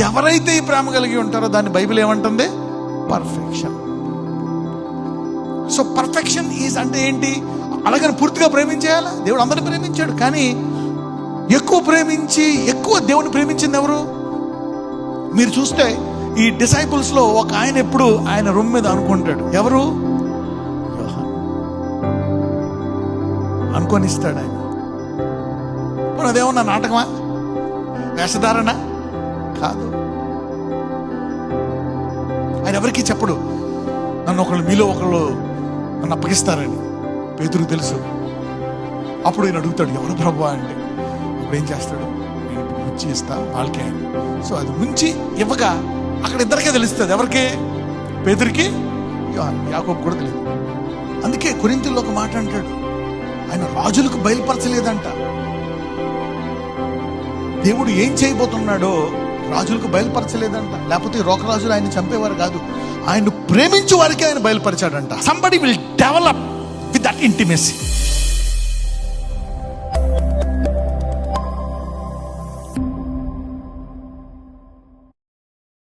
ఎవరైతే ఈ ప్రేమ కలిగి ఉంటారో దాన్ని బైబిల్ ఏమంటుంది? పర్ఫెక్షన్. సో పర్ఫెక్షన్ ఈజ్ అంటే ఏంటి? అలాగని పూర్తిగా ప్రేమించేయాలా? దేవుడు అందరిని ప్రేమించాడు, కానీ ఎక్కువ దేవుని ప్రేమించింది ఎవరు? మీరు చూస్తే ఈ డిసైపుల్స్ లో ఒక ఆయన ఎప్పుడు ఆయన రూమ్ మీద అనుకుంటాడు. ఎవరు? యోహాను. అనుకొనిస్తాడు ఆయన. అదేమన్నా నాటకమా, వేషధారణ కాదు. ఆయన ఎవరికి చెప్పడు, మీలో ఒకళ్ళు నన్ను అప్పగిస్తారని. పేతురుకు తెలుసు. అప్పుడు ఆయన అడుగుతాడు, ఎవరు ప్రభువా అంటే. అప్పుడు ఏం చేస్తాడు? నేను ఇప్పుడు ముంచి ఇస్తా వాళ్ళకి ఆయన. సో అది ముంచి ఇవ్వగా అక్కడ ఇద్దరికే తెలుస్తుంది. ఎవరికి? పేతురికి, యాకోబు కూడా తెలియదు. అందుకే కొరింథీయుల్లో ఒక మాట అంటాడు, ఆయన రాజులకు బయలుపరచలేదంట. దేవుడు ఏం చేయబోతున్నాడో రాజులకు బయలుపరచలేదంట. లేకపోతే రోకరాజులు ఆయన చంపేవారు కాదు, ఆయన ప్రేమించే వారికి ఆయన బయలుపరిచాడంట. Somebody will develop with that intimacy.